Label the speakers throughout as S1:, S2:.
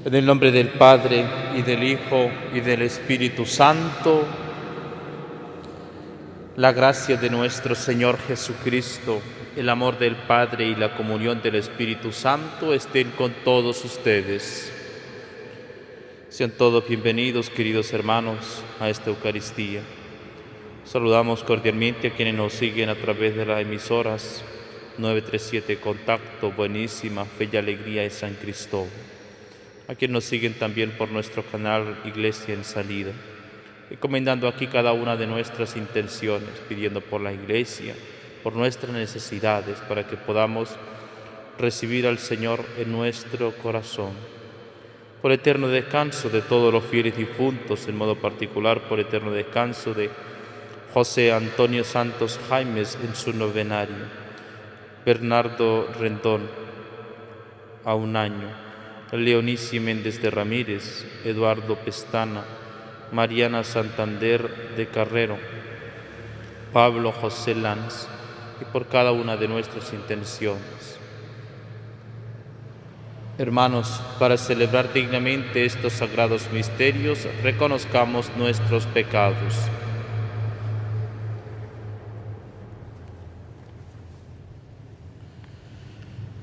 S1: En el nombre del Padre, y del Hijo, y del Espíritu Santo, la gracia de nuestro Señor Jesucristo, el amor del Padre y la comunión del Espíritu Santo estén con todos ustedes. Sean todos bienvenidos, queridos hermanos, a esta Eucaristía. Saludamos cordialmente a quienes nos siguen a través de las emisoras 937 Contacto, Buenísima, Fe y Alegría de San Cristóbal. A quienes nos siguen también por nuestro canal Iglesia en Salida, encomendando aquí cada una de nuestras intenciones, pidiendo por la Iglesia, por nuestras necesidades, para que podamos recibir al Señor en nuestro corazón. Por eterno descanso de todos los fieles difuntos, en modo particular por eterno descanso de José Antonio Santos Jaimes en su novenario, Bernardo Rendón a 1 año, Leonici Méndez de Ramírez, Eduardo Pestana, Mariana Santander de Carrero, Pablo José Lanz, y por cada una de nuestras intenciones. Hermanos, para celebrar dignamente estos sagrados misterios, reconozcamos nuestros pecados.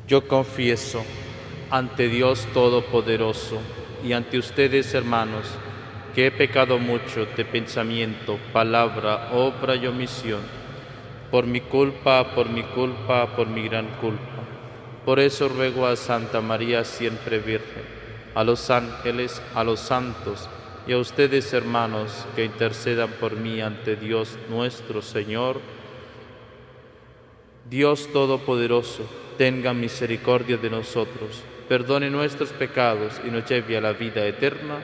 S1: Yo confieso ante Dios Todopoderoso y ante ustedes, hermanos, que he pecado mucho de pensamiento, palabra, obra y omisión, por mi culpa, por mi gran culpa. Por eso ruego a Santa María siempre Virgen, a los ángeles, a los santos y a ustedes, hermanos, que intercedan por mí ante Dios nuestro Señor. Dios Todopoderoso, tenga misericordia de nosotros, perdone nuestros pecados y nos lleve a la vida eterna.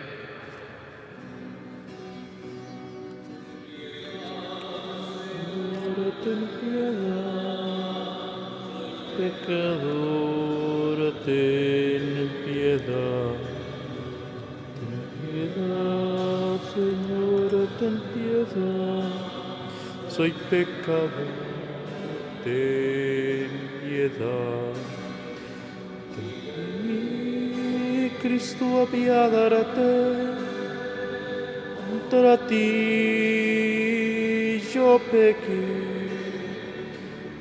S1: Ten piedad, pecador, ten piedad. Ten piedad, Señor, ten piedad. Soy pecador, ten piedad. De mí, Cristo, apiádate. Contra ti yo pequé,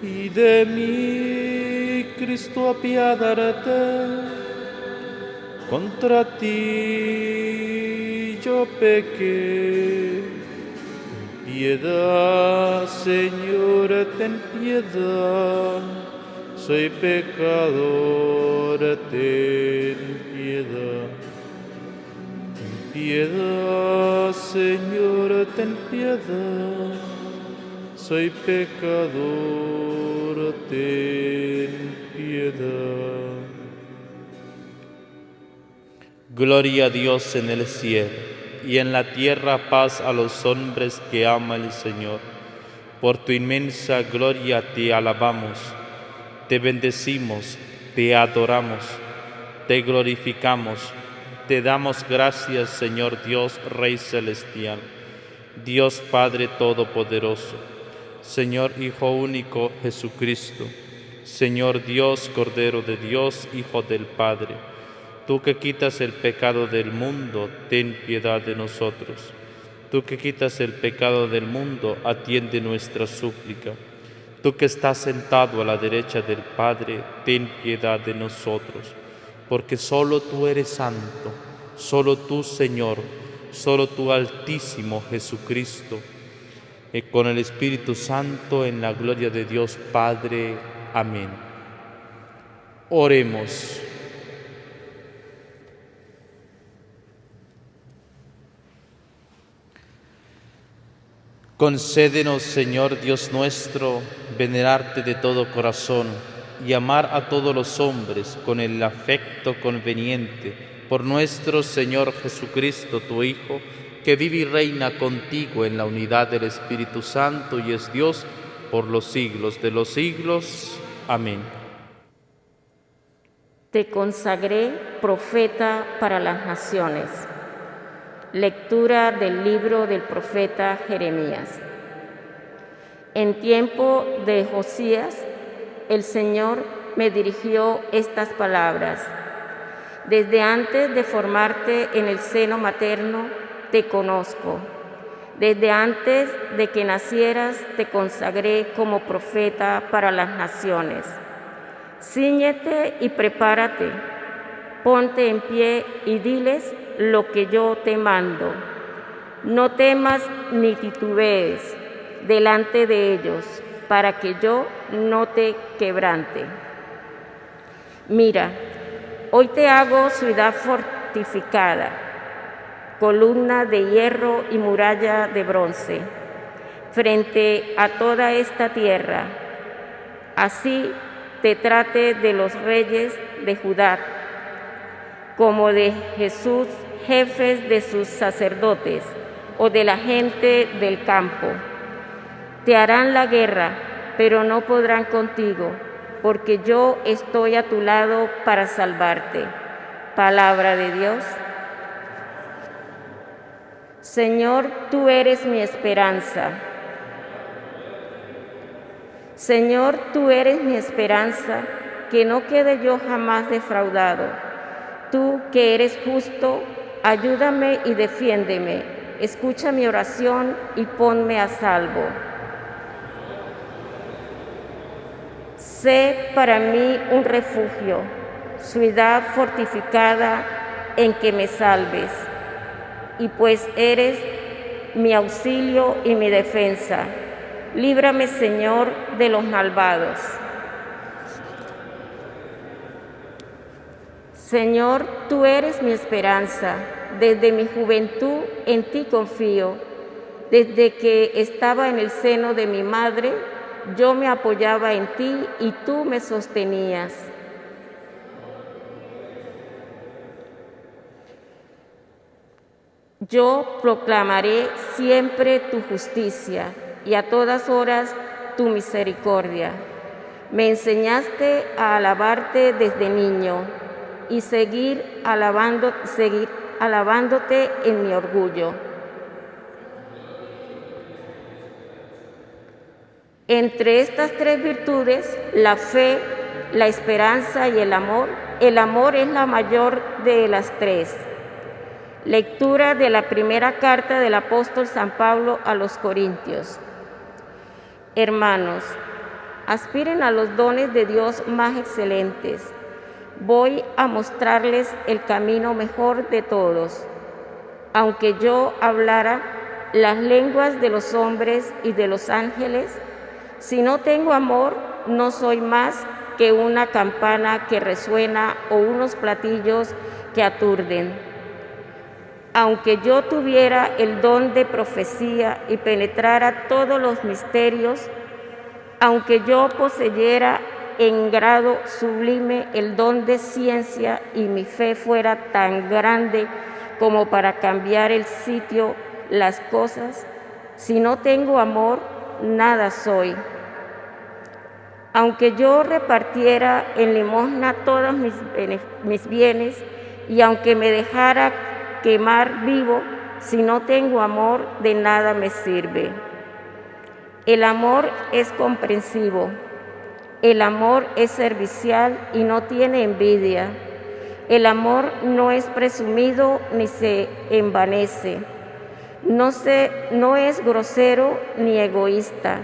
S1: y de mí, Cristo, apiádate. Contra ti yo pequé. Ten piedad, Señor, ten piedad. Soy pecador, ten piedad. Ten piedad, Señor, ten piedad. Soy pecador, ten piedad. Gloria a Dios en el cielo, y en la tierra paz a los hombres que ama el Señor. Por tu inmensa gloria te alabamos, te bendecimos, te adoramos, te glorificamos, te damos gracias, Señor Dios, Rey celestial, Dios Padre Todopoderoso, Señor Hijo único Jesucristo, Señor Dios, Cordero de Dios, Hijo del Padre. Tú que quitas el pecado del mundo, ten piedad de nosotros. Tú que quitas el pecado del mundo, atiende nuestra súplica. Tú que estás sentado a la derecha del Padre, ten piedad de nosotros. Porque solo tú eres santo, solo tú, Señor, solo tú, Altísimo Jesucristo, y con el Espíritu Santo en la gloria de Dios Padre. Amén. Oremos. Concédenos, Señor Dios nuestro, venerarte de todo corazón y amar a todos los hombres con el afecto conveniente por nuestro Señor Jesucristo, tu Hijo, que vive y reina contigo en la unidad del Espíritu Santo y es Dios por los siglos de los siglos. Amén.
S2: Te consagré profeta para las naciones. Lectura del libro del profeta Jeremías. En tiempo de Josías, el Señor me dirigió estas palabras. Desde antes de formarte en el seno materno, te conozco. Desde antes de que nacieras, te consagré como profeta para las naciones. Cíñete y prepárate, ponte en pie y diles lo que yo te mando. No temas ni titubees delante de ellos, para que yo no te quebrante. Mira, hoy te hago ciudad fortificada, columna de hierro y muralla de bronce, frente a toda esta tierra. Así te trate de los reyes de Judá, como de Jesús, jefes de sus sacerdotes, o de la gente del campo. Te harán la guerra, pero no podrán contigo, porque yo estoy a tu lado para salvarte. Palabra de Dios. Señor, tú eres mi esperanza. Señor, tú eres mi esperanza, que no quede yo jamás defraudado. Tú que eres justo, ayúdame y defiéndeme. Escucha mi oración y ponme a salvo. Sé para mí un refugio, ciudad fortificada en que me salves. Y pues eres mi auxilio y mi defensa. Líbrame, Señor, de los malvados. Señor, tú eres mi esperanza. Desde mi juventud en ti confío. Desde que estaba en el seno de mi madre, yo me apoyaba en ti y tú me sostenías. Yo proclamaré siempre tu justicia y a todas horas tu misericordia. Me enseñaste a alabarte desde niño y seguir alabándote en mi orgullo. Entre estas tres virtudes, la fe, la esperanza y el amor es la mayor de las tres. Lectura de la primera carta del apóstol San Pablo a los Corintios. Hermanos, aspiren a los dones de Dios más excelentes. Voy a mostrarles el camino mejor de todos. Aunque yo hablara las lenguas de los hombres y de los ángeles, si no tengo amor, no soy más que una campana que resuena o unos platillos que aturden. Aunque yo tuviera el don de profecía y penetrara todos los misterios, aunque yo poseyera en grado sublime el don de ciencia y mi fe fuera tan grande como para cambiar el sitio, las cosas, si no tengo amor, nada soy. Aunque yo repartiera en limosna todos mis bienes y aunque me dejara quemar vivo, si no tengo amor, de nada me sirve. El amor es comprensivo, el amor es servicial y no tiene envidia. El amor no es presumido ni se envanece, no es grosero ni egoísta,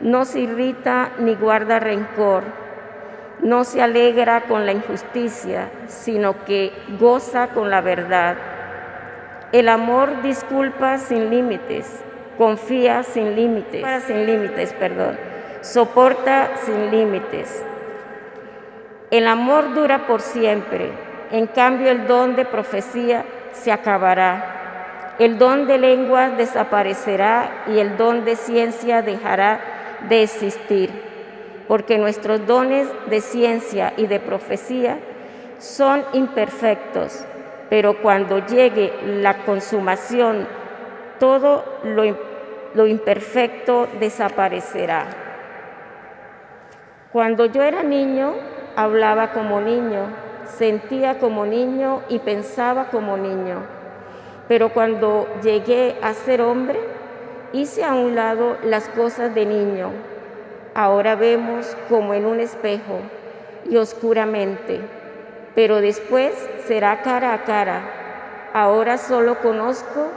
S2: no se irrita ni guarda rencor, no se alegra con la injusticia, sino que goza con la verdad. El amor disculpa sin límites, confía sin límites, soporta sin límites. El amor dura por siempre, en cambio el don de profecía se acabará. El don de lenguas desaparecerá y el don de ciencia dejará de existir, porque nuestros dones de ciencia y de profecía son imperfectos, pero cuando llegue la consumación, todo lo imperfecto desaparecerá. Cuando yo era niño, hablaba como niño, sentía como niño y pensaba como niño. Pero cuando llegué a ser hombre, hice a un lado las cosas de niño. Ahora vemos como en un espejo y oscuramente. pero después será cara a cara. Ahora solo conozco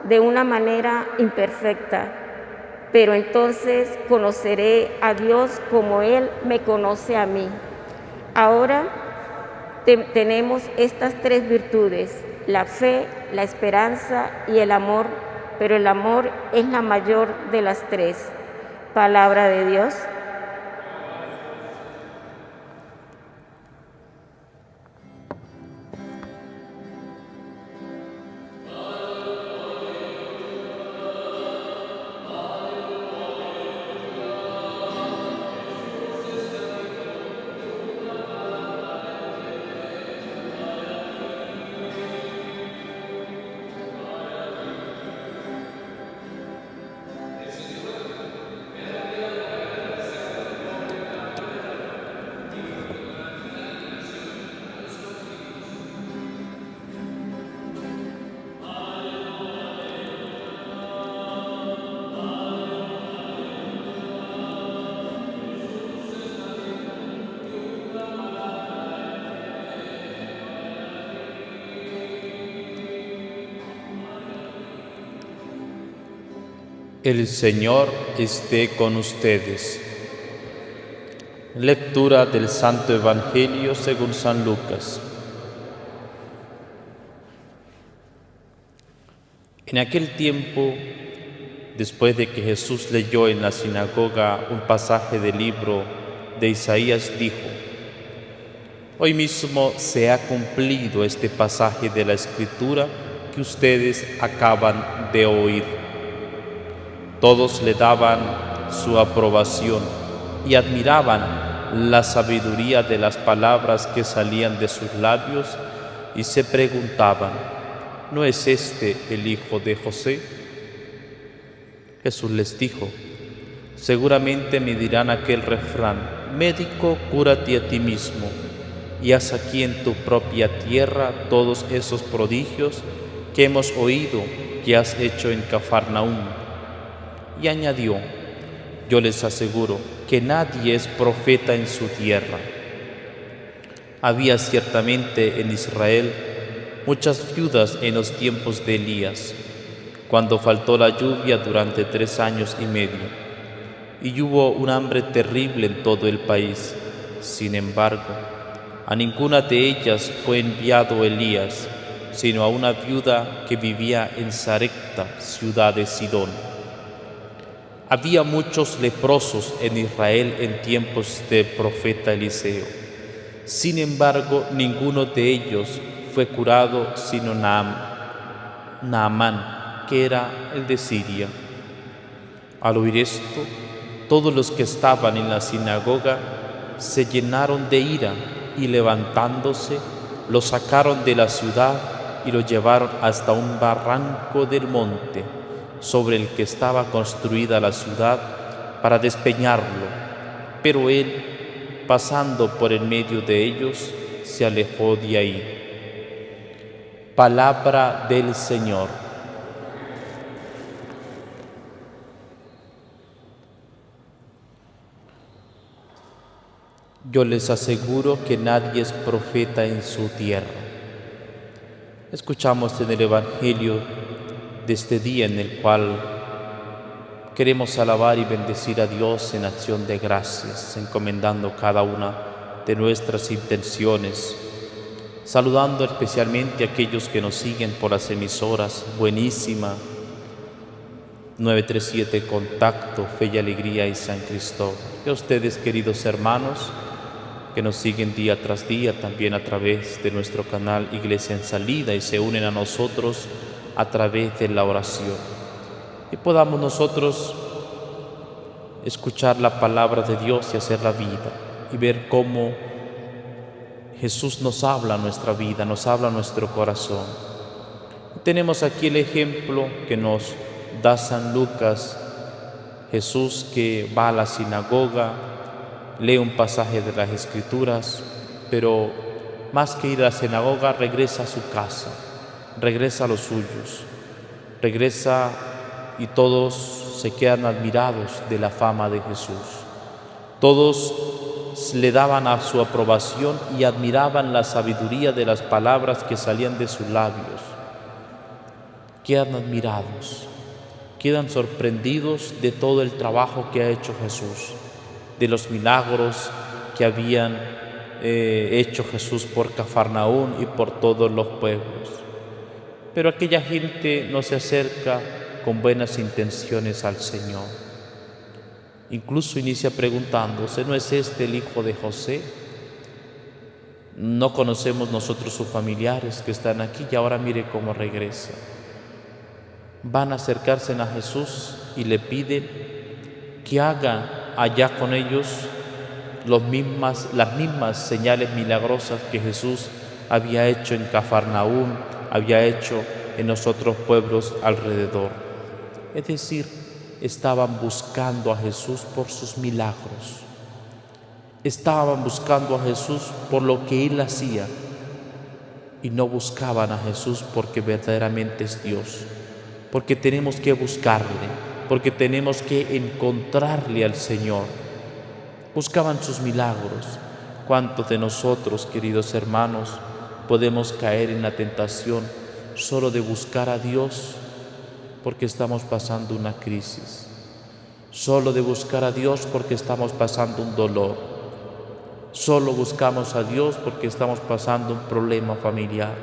S2: de una manera imperfecta, pero entonces conoceré a Dios como Él me conoce a mí. Ahora tenemos estas tres virtudes: la fe, la esperanza y el amor, pero el amor es la mayor de las tres. Palabra de Dios.
S1: El Señor esté con ustedes. Lectura del Santo Evangelio según San Lucas. En aquel tiempo, después de que Jesús leyó en la sinagoga un pasaje del libro de Isaías, dijo: Hoy mismo se ha cumplido este pasaje de la Escritura que ustedes acaban de oír. Todos le daban su aprobación y admiraban la sabiduría de las palabras que salían de sus labios y se preguntaban: ¿no es este el hijo de José? Jesús les dijo: seguramente me dirán aquel refrán: médico, cúrate a ti mismo y haz aquí en tu propia tierra todos esos prodigios que hemos oído que has hecho en Cafarnaúm. Y añadió: yo les aseguro que nadie es profeta en su tierra. Había ciertamente en Israel muchas viudas en los tiempos de Elías, cuando faltó la lluvia durante 3 años y medio, y hubo un hambre terrible en todo el país. Sin embargo, a ninguna de ellas fue enviado Elías, sino a una viuda que vivía en Sarepta, ciudad de Sidón. Había muchos leprosos en Israel en tiempos del profeta Eliseo. Sin embargo, ninguno de ellos fue curado sino Naamán, que era el de Siria. Al oír esto, todos los que estaban en la sinagoga se llenaron de ira y levantándose, lo sacaron de la ciudad y lo llevaron hasta un barranco del monte sobre el que estaba construida la ciudad para despeñarlo. Pero él, pasando por en medio de ellos, se alejó de ahí. Palabra del Señor. Yo les aseguro que nadie es profeta en su tierra. Escuchamos en el Evangelio de este día en el cual queremos alabar y bendecir a Dios en acción de gracias, encomendando cada una de nuestras intenciones, saludando especialmente a aquellos que nos siguen por las emisoras Buenísima, 937 Contacto, Fe y Alegría y San Cristóbal. Y a ustedes, queridos hermanos, que nos siguen día tras día también a través de nuestro canal Iglesia en Salida y se unen a nosotros a través de la oración. Y podamos nosotros escuchar la palabra de Dios y hacer la vida y ver cómo Jesús nos habla a nuestra vida, nos habla a nuestro corazón. Tenemos aquí el ejemplo que nos da San Lucas: Jesús que va a la sinagoga, lee un pasaje de las Escrituras, pero más que ir a la sinagoga, regresa a su casa, regresa a los suyos, regresa y todos se quedan admirados de la fama de Jesús. Todos le daban a su aprobación y admiraban la sabiduría de las palabras que salían de sus labios. Quedan admirados, quedan sorprendidos de todo el trabajo que ha hecho Jesús, de los milagros que habían hecho Jesús por Cafarnaún y por todos los pueblos. Pero aquella gente no se acerca con buenas intenciones al Señor. Incluso inicia preguntándose: ¿no es este el hijo de José? No conocemos nosotros sus familiares que están aquí y ahora mire cómo regresa. Van a acercarse a Jesús y le piden que haga allá con ellos las mismas señales milagrosas que Jesús había hecho en Cafarnaún, había hecho en los otros pueblos alrededor. Es decir, estaban buscando a Jesús por sus milagros. Estaban buscando a Jesús por lo que Él hacía y no buscaban a Jesús porque verdaderamente es Dios. Porque tenemos que buscarle, porque tenemos que encontrarle al Señor. Buscaban sus milagros. ¿Cuántos de nosotros, queridos hermanos, podemos caer en la tentación solo de buscar a Dios porque estamos pasando una crisis? Solo de buscar a Dios porque estamos pasando un dolor. Solo buscamos a Dios porque estamos pasando un problema familiar.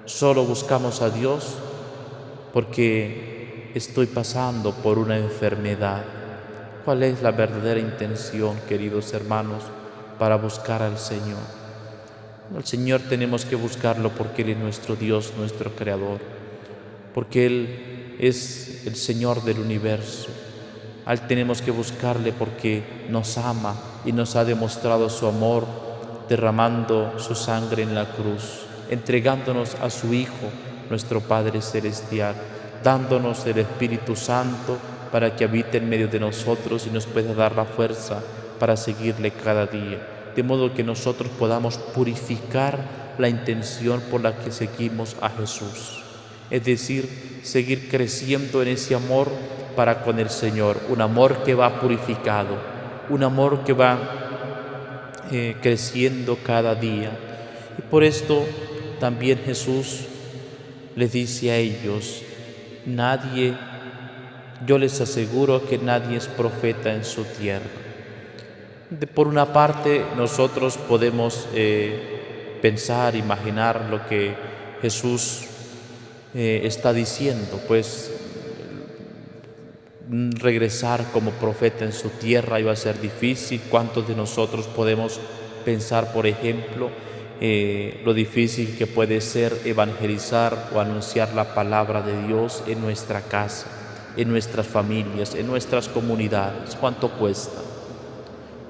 S1: Solo buscamos a Dios porque estoy pasando por una enfermedad. ¿Cuál es la verdadera intención, queridos hermanos, para buscar al Señor? Al Señor tenemos que buscarlo porque Él es nuestro Dios, nuestro Creador, porque Él es el Señor del universo. A Él tenemos que buscarle porque nos ama y nos ha demostrado su amor derramando su sangre en la cruz, entregándonos a su Hijo, nuestro Padre Celestial, dándonos el Espíritu Santo para que habite en medio de nosotros y nos pueda dar la fuerza para seguirle cada día, de modo que nosotros podamos purificar la intención por la que seguimos a Jesús, es decir, seguir creciendo en ese amor para con el Señor, un amor que va purificado, un amor que va creciendo cada día. Y por esto también Jesús les dice a ellos: yo les aseguro que nadie es profeta en su tierra. Por una parte, nosotros podemos pensar, imaginar lo que Jesús está diciendo, pues regresar como profeta en su tierra iba a ser difícil. ¿Cuántos de nosotros podemos pensar, por ejemplo, lo difícil que puede ser evangelizar o anunciar la palabra de Dios en nuestra casa, en nuestras familias, en nuestras comunidades? ¿Cuánto cuesta?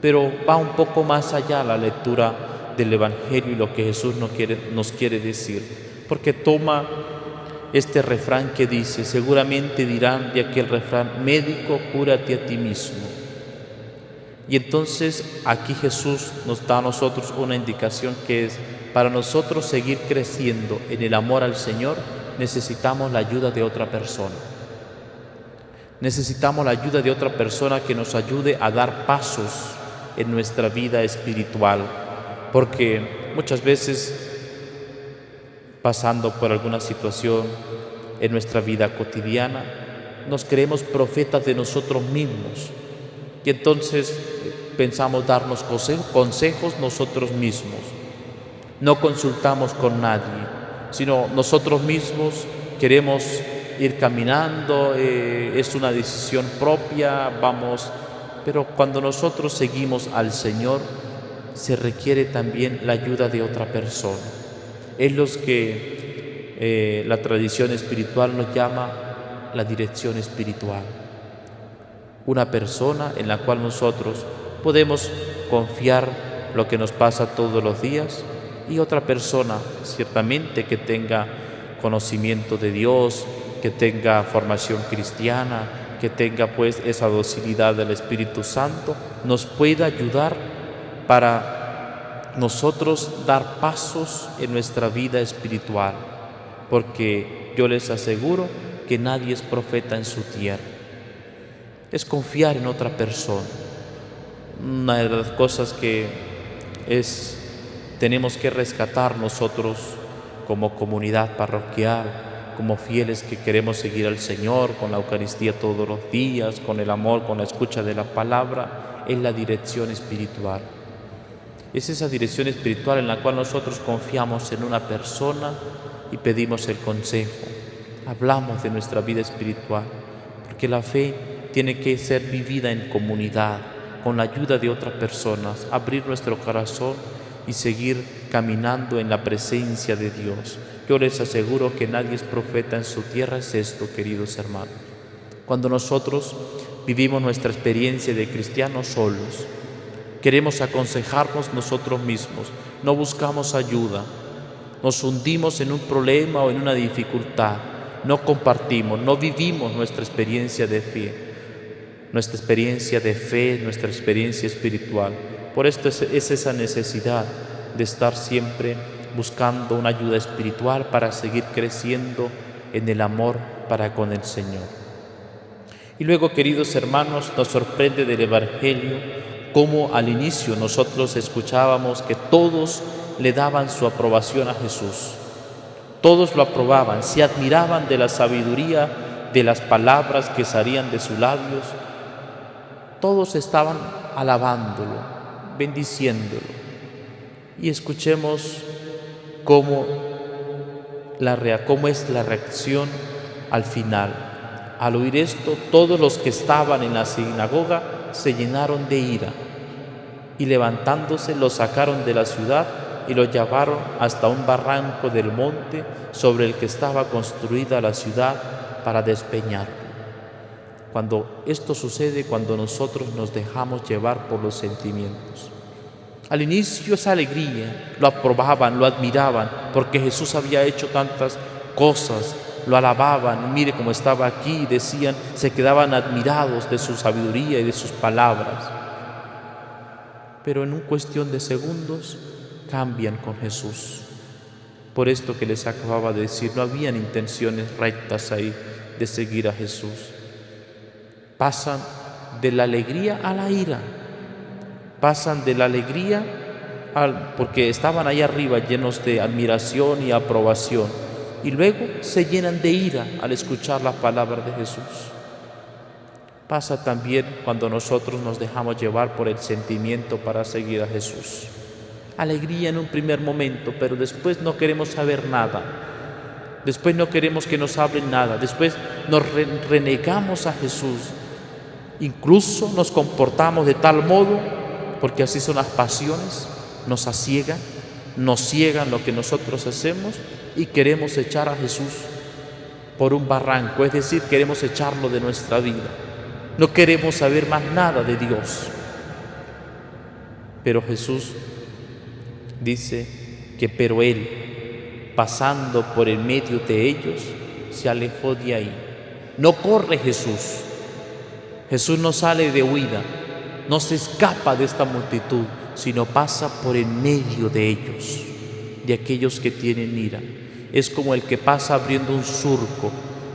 S1: Pero va un poco más allá la lectura del Evangelio y lo que Jesús nos quiere decir, porque toma este refrán que dice, seguramente dirán de aquel refrán: médico, cúrate a ti mismo. Y entonces aquí Jesús nos da a nosotros una indicación que es: para nosotros seguir creciendo en el amor al Señor, necesitamos la ayuda de otra persona. Necesitamos la ayuda de otra persona que nos ayude a dar pasos en nuestra vida espiritual, porque muchas veces, pasando por alguna situación en nuestra vida cotidiana, nos creemos profetas de nosotros mismos y entonces pensamos darnos consejos nosotros mismos. No consultamos con nadie, sino nosotros mismos queremos ir caminando, es una decisión propia, vamos. Pero cuando nosotros seguimos al Señor, se requiere también la ayuda de otra persona. Es lo que la tradición espiritual nos llama la dirección espiritual. Una persona en la cual nosotros podemos confiar lo que nos pasa todos los días, y otra persona ciertamente que tenga conocimiento de Dios, que tenga formación cristiana, que tenga pues esa docilidad del Espíritu Santo, nos pueda ayudar para nosotros dar pasos en nuestra vida espiritual, porque yo les aseguro que nadie es profeta en su tierra. Es confiar en otra persona. una de las cosas que tenemos que rescatar nosotros como comunidad parroquial, como fieles que queremos seguir al Señor con la Eucaristía todos los días, con el amor, con la escucha de la palabra, es la dirección espiritual. Es esa dirección espiritual en la cual nosotros confiamos en una persona y pedimos el consejo. Hablamos de nuestra vida espiritual, porque la fe tiene que ser vivida en comunidad, con la ayuda de otras personas, abrir nuestro corazón y seguir caminando en la presencia de Dios. Yo les aseguro que nadie es profeta en su tierra, es esto, queridos hermanos. Cuando nosotros vivimos nuestra experiencia de cristianos solos, queremos aconsejarnos nosotros mismos, no buscamos ayuda, nos hundimos en un problema o en una dificultad, no compartimos, no vivimos nuestra experiencia de fe, nuestra experiencia espiritual. Por esto es esa necesidad de estar siempre buscando una ayuda espiritual para seguir creciendo en el amor para con el Señor. Y luego, queridos hermanos, nos sorprende del Evangelio cómo al inicio nosotros escuchábamos que todos le daban su aprobación a Jesús. Todos lo aprobaban, se admiraban de la sabiduría, de las palabras que salían de sus labios. Todos estaban alabándolo, bendiciéndolo. Y escuchemos cómo es la reacción al final. Al oír esto, todos los que estaban en la sinagoga se llenaron de ira y levantándose lo sacaron de la ciudad y lo llevaron hasta un barranco del monte sobre el que estaba construida la ciudad para despeñarlo. Cuando esto sucede, cuando nosotros nos dejamos llevar por los sentimientos. Al inicio esa alegría, lo aprobaban, lo admiraban, porque Jesús había hecho tantas cosas, lo alababan, mire cómo estaba aquí, decían, se quedaban admirados de su sabiduría y de sus palabras. Pero en una cuestión de segundos cambian con Jesús. Por esto que les acababa de decir, no habían intenciones rectas ahí de seguir a Jesús. Pasan de la alegría a la ira. Pasan de la alegría porque estaban ahí arriba llenos de admiración y aprobación. Y luego se llenan de ira al escuchar la palabra de Jesús. Pasa también cuando nosotros nos dejamos llevar por el sentimiento para seguir a Jesús. Alegría en un primer momento, pero después no queremos saber nada. Después no queremos que nos hablen nada. Después nos renegamos a Jesús. Incluso nos comportamos de tal modo, porque así son las pasiones, nos ciegan lo que nosotros hacemos y queremos echar a Jesús por un barranco, es decir, queremos echarlo de nuestra vida. No queremos saber más nada de Dios. Pero Jesús dice que pero Él, pasando por el medio de ellos, se alejó de ahí. No corre Jesús. Jesús no sale de huida, no se escapa de esta multitud, sino pasa por el medio de ellos, de aquellos que tienen ira. Es como el que pasa abriendo un surco,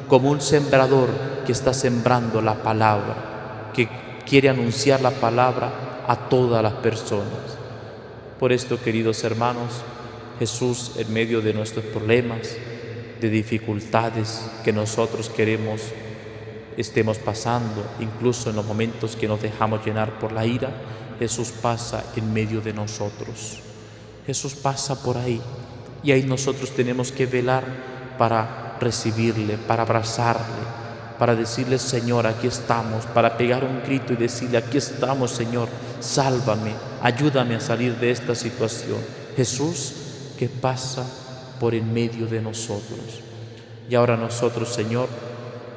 S1: como un sembrador que está sembrando la palabra, que quiere anunciar la palabra a todas las personas. Por esto, queridos hermanos, Jesús, en medio de nuestros problemas, de dificultades que nosotros estemos pasando, incluso en los momentos que nos dejamos llenar por la ira, Jesús pasa en medio de nosotros. Jesús pasa por ahí y ahí nosotros tenemos que velar para recibirle, para abrazarle, para decirle: Señor, aquí estamos, para pegar un grito y decirle: aquí estamos, Señor, sálvame, ayúdame a salir de esta situación. Jesús que pasa por en medio de nosotros. Y ahora nosotros, Señor,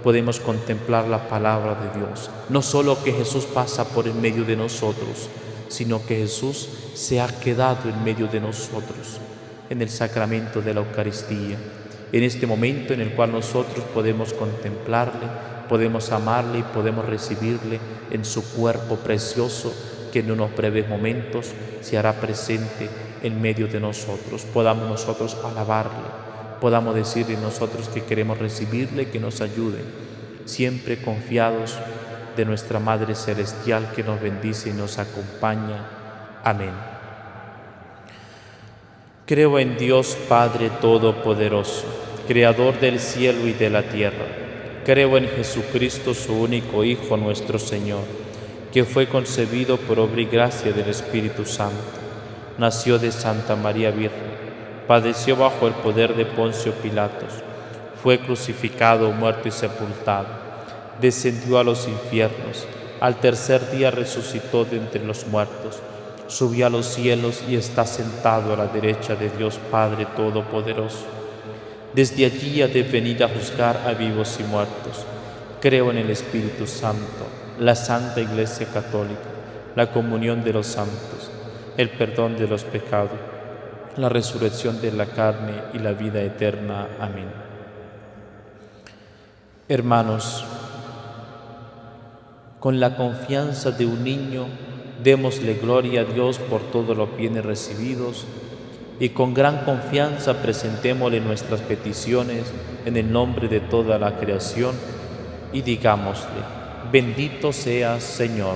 S1: podemos contemplar la palabra de Dios. No solo que Jesús pasa por en medio de nosotros, sino que Jesús se ha quedado en medio de nosotros en el sacramento de la Eucaristía, en este momento en el cual nosotros podemos contemplarle, podemos amarle y podemos recibirle en su cuerpo precioso que en unos breves momentos se hará presente en medio de nosotros. Podamos nosotros alabarle, podamos decirle nosotros que queremos recibirle, que nos ayude, siempre confiados de nuestra Madre Celestial que nos bendice y nos acompaña. Amén. Creo en Dios Padre Todopoderoso, Creador del cielo y de la tierra. Creo en Jesucristo, su único Hijo, nuestro Señor, que fue concebido por obra y gracia del Espíritu Santo. Nació de Santa María Virgen, padeció bajo el poder de Poncio Pilatos, fue crucificado, muerto y sepultado, descendió a los infiernos, al tercer día resucitó de entre los muertos, subió a los cielos y está sentado a la derecha de Dios Padre Todopoderoso. Desde allí ha de venir a juzgar a vivos y muertos. Creo en el Espíritu Santo, la Santa Iglesia Católica, la comunión de los santos, el perdón de los pecados, la resurrección de la carne y la vida eterna. Amén. Hermanos, con la confianza de un niño, démosle gloria a Dios por todos los bienes recibidos y con gran confianza presentémosle nuestras peticiones en el nombre de toda la creación y digámosle: bendito seas, Señor.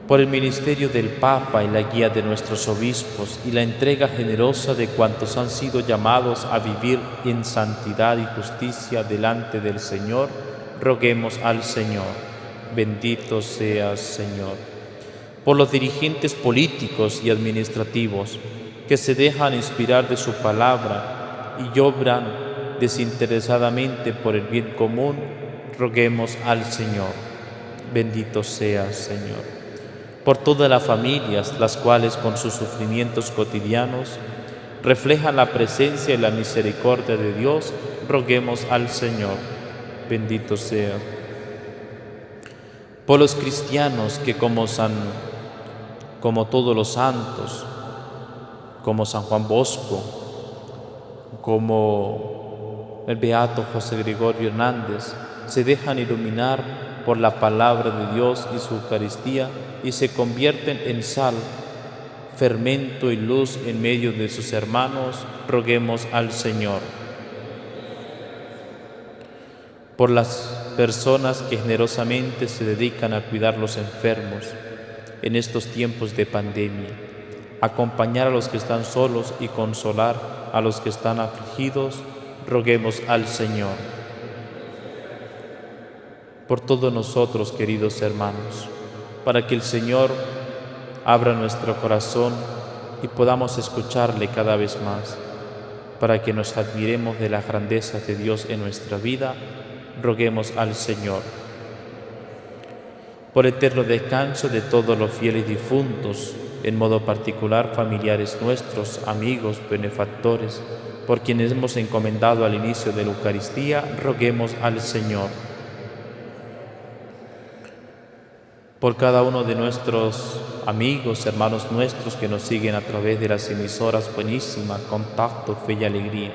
S1: Por el ministerio del Papa y la guía de nuestros obispos y la entrega generosa de cuantos han sido llamados a vivir en santidad y justicia delante del Señor, roguemos al Señor. Bendito seas, Señor. Por los dirigentes políticos y administrativos que se dejan inspirar de su palabra y obran desinteresadamente por el bien común, roguemos al Señor. Bendito seas, Señor. Por todas las familias, las cuales con sus sufrimientos cotidianos reflejan la presencia y la misericordia de Dios, roguemos al Señor. Bendito sea. Por los cristianos que como todos los santos, como San Juan Bosco, como el beato José Gregorio Hernández, se dejan iluminar por la palabra de Dios y su Eucaristía y se convierten en sal, fermento y luz en medio de sus hermanos, roguemos al Señor. Por las personas que generosamente se dedican a cuidar los enfermos en estos tiempos de pandemia, acompañar a los que están solos y consolar a los que están afligidos, roguemos al Señor. Por todos nosotros, queridos hermanos, para que el Señor abra nuestro corazón y podamos escucharle cada vez más, para que nos admiremos de la grandeza de Dios en nuestra vida, roguemos al Señor. Por eterno descanso de todos los fieles difuntos, en modo particular familiares nuestros, amigos, benefactores, por quienes hemos encomendado al inicio de la Eucaristía, roguemos al Señor. Por cada uno de nuestros amigos, hermanos nuestros que nos siguen a través de las emisoras Buenísima, Contacto, Fe y Alegría.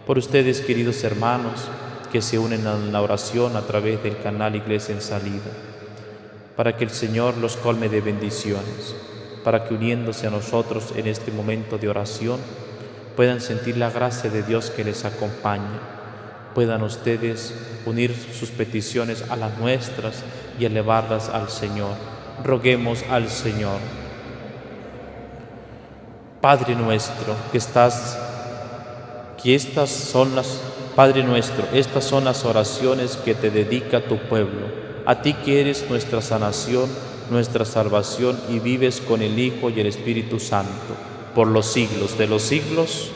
S1: Por ustedes, queridos hermanos, que se unen a la oración a través del canal Iglesia en Salida, para que el Señor los colme de bendiciones, para que uniéndose a nosotros en este momento de oración puedan sentir la gracia de Dios que les acompaña, puedan ustedes unir sus peticiones a las nuestras y elevarlas al Señor. Roguemos al Señor. Padre nuestro que estás, Padre nuestro, estas son las oraciones que te dedica tu pueblo, a ti que eres nuestra sanación, nuestra salvación y vives con el Hijo y el Espíritu Santo, por los siglos de los siglos.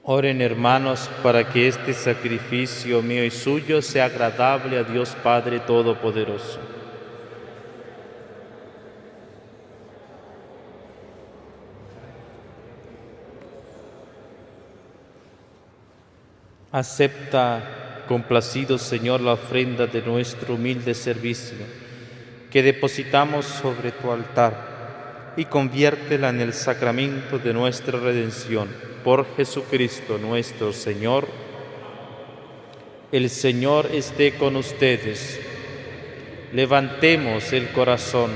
S1: Oren, hermanos, para que este sacrificio mío y suyo sea agradable a Dios Padre Todopoderoso. Acepta, complacido Señor, la ofrenda de nuestro humilde servicio, que depositamos sobre tu altar, y conviértela en el sacramento de nuestra redención. Por Jesucristo nuestro Señor. El Señor esté con ustedes. Levantemos el corazón.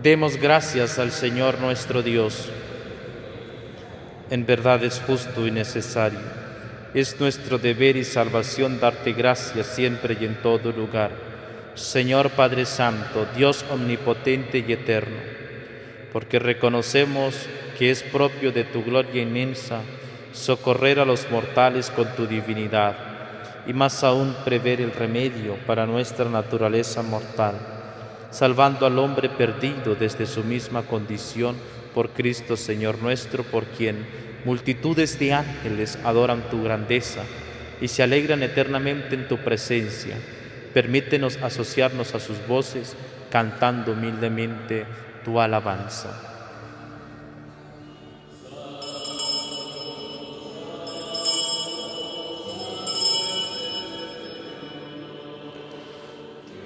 S1: Demos gracias al Señor nuestro Dios. En verdad es justo y necesario. Es nuestro deber y salvación darte gracias siempre y en todo lugar. Señor Padre Santo, Dios omnipotente y eterno, porque reconocemos que es propio de tu gloria inmensa socorrer a los mortales con tu divinidad, y más aún prever el remedio para nuestra naturaleza mortal, salvando al hombre perdido desde su misma condición por Cristo Señor nuestro, por quien multitudes de ángeles adoran tu grandeza y se alegran eternamente en tu presencia. Permítenos asociarnos a sus voces, cantando humildemente tu alabanza.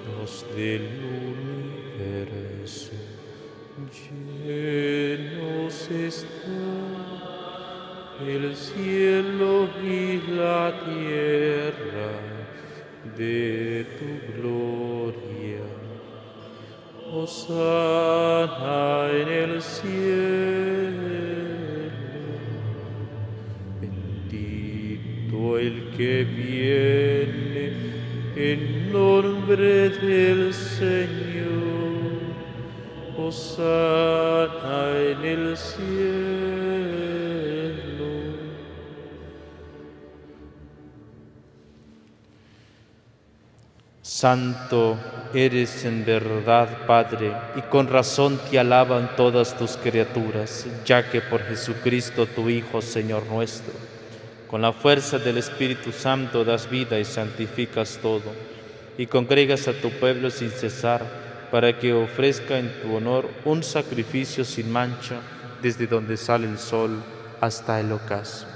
S1: Dios del universo, llenos está el cielo y la tierra de tu gloria. Hosana en el cielo, bendito el que viene en nombre del Señor. Hosana en el cielo. Santo eres en verdad, Padre, y con razón te alaban todas tus criaturas, ya que por Jesucristo tu Hijo, Señor nuestro, con la fuerza del Espíritu Santo das vida y santificas todo, y congregas a tu pueblo sin cesar, para que ofrezca en tu honor un sacrificio sin mancha, desde donde sale el sol hasta el ocaso.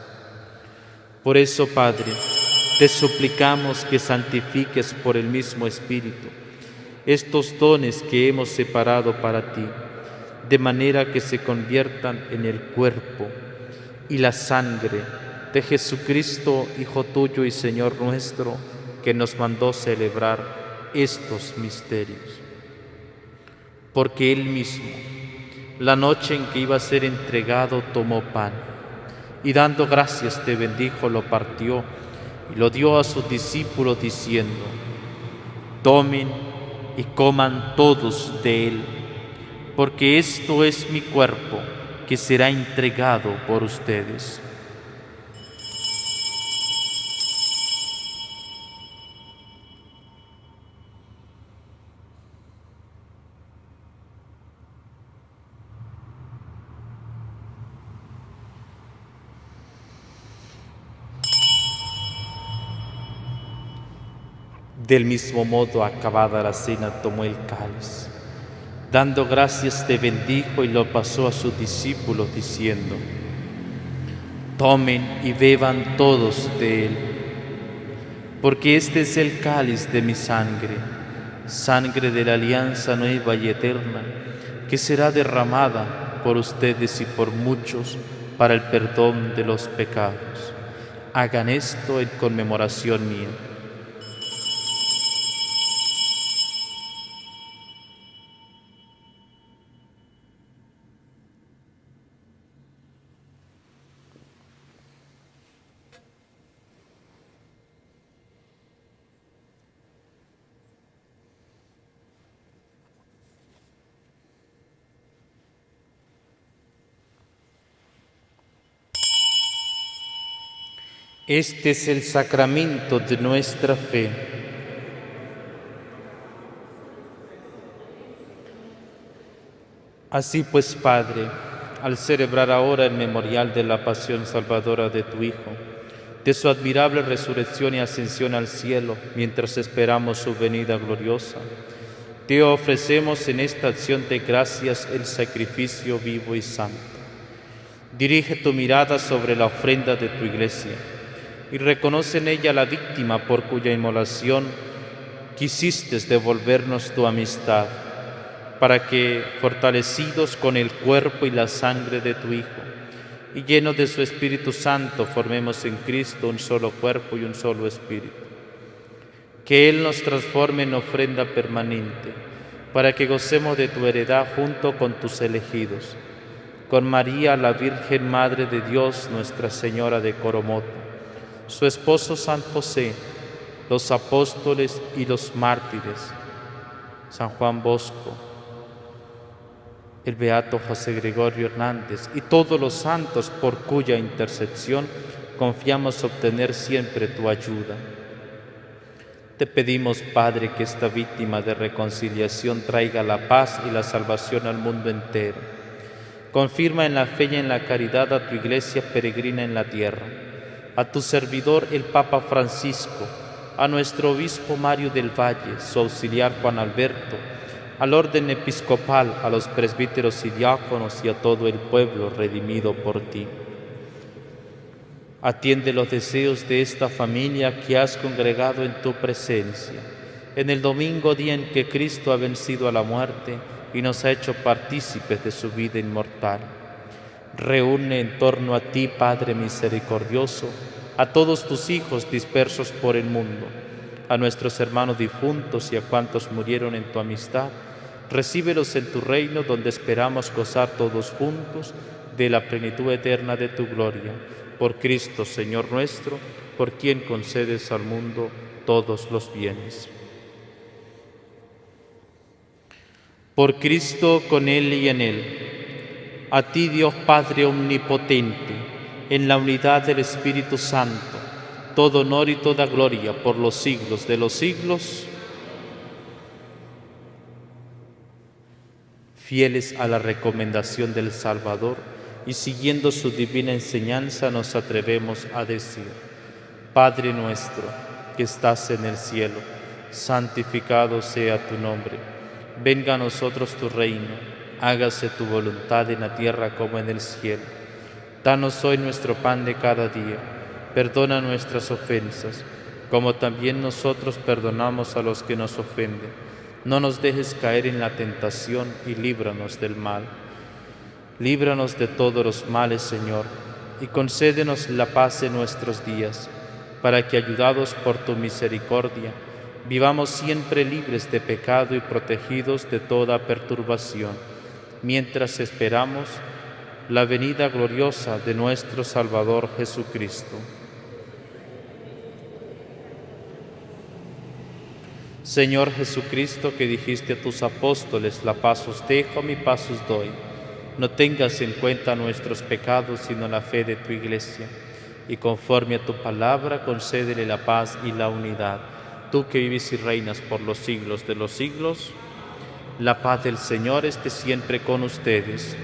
S1: Por eso, Padre, te suplicamos que santifiques por el mismo Espíritu estos dones que hemos separado para ti, de manera que se conviertan en el cuerpo y la sangre de Jesucristo, Hijo tuyo y Señor nuestro, que nos mandó celebrar estos misterios. Porque Él mismo, la noche en que iba a ser entregado, tomó pan, y dando gracias te bendijo, lo partió y lo dio a sus discípulos diciendo: tomen y coman todos de él, porque esto es mi cuerpo que será entregado por ustedes. Del mismo modo, acabada la cena, tomó el cáliz. Dando gracias, te bendijo y lo pasó a sus discípulos, diciendo: tomen y beban todos de él, porque este es el cáliz de mi sangre, sangre de la alianza nueva y eterna, que será derramada por ustedes y por muchos para el perdón de los pecados. Hagan esto en conmemoración mía. Este es el sacramento de nuestra fe. Así pues, Padre, al celebrar ahora el memorial de la pasión salvadora de tu Hijo, de su admirable resurrección y ascensión al cielo, mientras esperamos su venida gloriosa, te ofrecemos en esta acción de gracias el sacrificio vivo y santo. Dirige tu mirada sobre la ofrenda de tu Iglesia y reconoce en ella la víctima por cuya inmolación quisiste devolvernos tu amistad, para que, fortalecidos con el cuerpo y la sangre de tu Hijo, y llenos de su Espíritu Santo, formemos en Cristo un solo cuerpo y un solo Espíritu. Que Él nos transforme en ofrenda permanente, para que gocemos de tu heredad junto con tus elegidos, con María, la Virgen Madre de Dios, Nuestra Señora de Coromoto, su esposo San José, los apóstoles y los mártires, San Juan Bosco, el beato José Gregorio Hernández y todos los santos por cuya intercesión confiamos obtener siempre tu ayuda. Te pedimos, Padre, que esta víctima de reconciliación traiga la paz y la salvación al mundo entero. Confirma en la fe y en la caridad a tu Iglesia peregrina en la tierra, a tu servidor el Papa Francisco, a nuestro obispo Mario del Valle, su auxiliar Juan Alberto, al orden episcopal, a los presbíteros y diáconos y a todo el pueblo redimido por ti. Atiende los deseos de esta familia que has congregado en tu presencia, en el domingo día en que Cristo ha vencido a la muerte y nos ha hecho partícipes de su vida inmortal. Reúne en torno a ti, Padre misericordioso, a todos tus hijos dispersos por el mundo, a nuestros hermanos difuntos y a cuantos murieron en tu amistad. Recíbelos en tu reino, donde esperamos gozar todos juntos de la plenitud eterna de tu gloria. Por Cristo, Señor nuestro, por quien concedes al mundo todos los bienes. Por Cristo, con Él y en Él, a ti, Dios Padre omnipotente, en la unidad del Espíritu Santo, todo honor y toda gloria por los siglos de los siglos. Fieles a la recomendación del Salvador y siguiendo su divina enseñanza, nos atrevemos a decir: Padre nuestro, que estás en el cielo, santificado sea tu nombre. Venga a nosotros tu reino, hágase tu voluntad en la tierra como en el cielo. Danos hoy nuestro pan de cada día, perdona nuestras ofensas, como también nosotros perdonamos a los que nos ofenden. No nos dejes caer en la tentación y líbranos del mal. Líbranos de todos los males, Señor, y concédenos la paz en nuestros días, para que, ayudados por tu misericordia, vivamos siempre libres de pecado y protegidos de toda perturbación, mientras esperamos la venida gloriosa de nuestro Salvador Jesucristo. Señor Jesucristo, que dijiste a tus apóstoles: la paz os dejo, mi paz os doy. No tengas en cuenta nuestros pecados, sino la fe de tu Iglesia, y conforme a tu palabra, concédele la paz y la unidad. Tú que vives y reinas por los siglos de los siglos, la paz del Señor esté siempre con ustedes.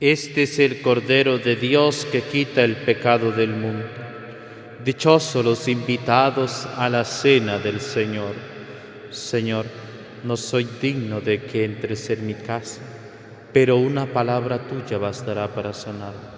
S1: Este es el Cordero de Dios que quita el pecado del mundo. Dichosos los invitados a la cena del Señor. Señor, no soy digno de que entres en mi casa, pero una palabra tuya bastará para sanarme.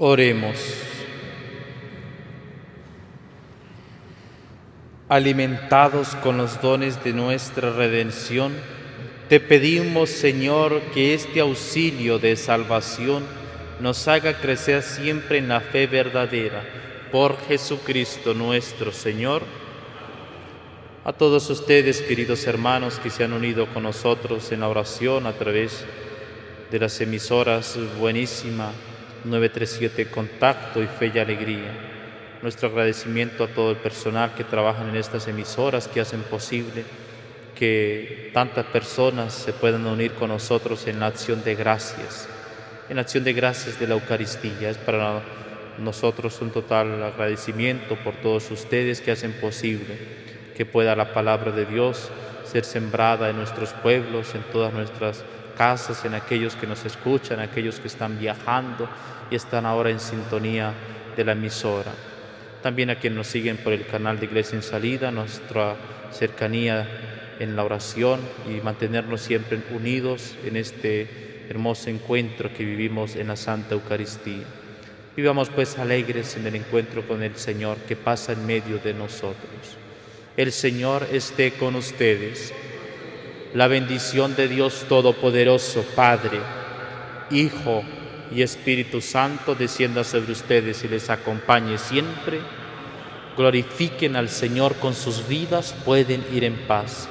S1: Oremos. Alimentados con los dones de nuestra redención, te pedimos, Señor, que este auxilio de salvación nos haga crecer siempre en la fe verdadera. Por Jesucristo nuestro Señor. A todos ustedes, queridos hermanos, que se han unido con nosotros en la oración a través de las emisoras Buenísima, 937 Contacto y Fe y Alegría. Nuestro agradecimiento a todo el personal que trabaja en estas emisoras, que hacen posible que tantas personas se puedan unir con nosotros en la acción de gracias, en la acción de gracias de la Eucaristía. Es para nosotros un total agradecimiento por todos ustedes que hacen posible que pueda la palabra de Dios ser sembrada en nuestros pueblos, en todas nuestras casas, en aquellos que nos escuchan, aquellos que están viajando y están ahora en sintonía de la emisora. También a quienes nos siguen por el canal de Iglesia en Salida, nuestra cercanía en la oración y mantenernos siempre unidos en este hermoso encuentro que vivimos en la Santa Eucaristía. Vivamos pues alegres en el encuentro con el Señor que pasa en medio de nosotros. El Señor esté con ustedes. La bendición de Dios Todopoderoso, Padre, Hijo y Espíritu Santo, descienda sobre ustedes y les acompañe siempre. Glorifiquen al Señor con sus vidas, pueden ir en paz.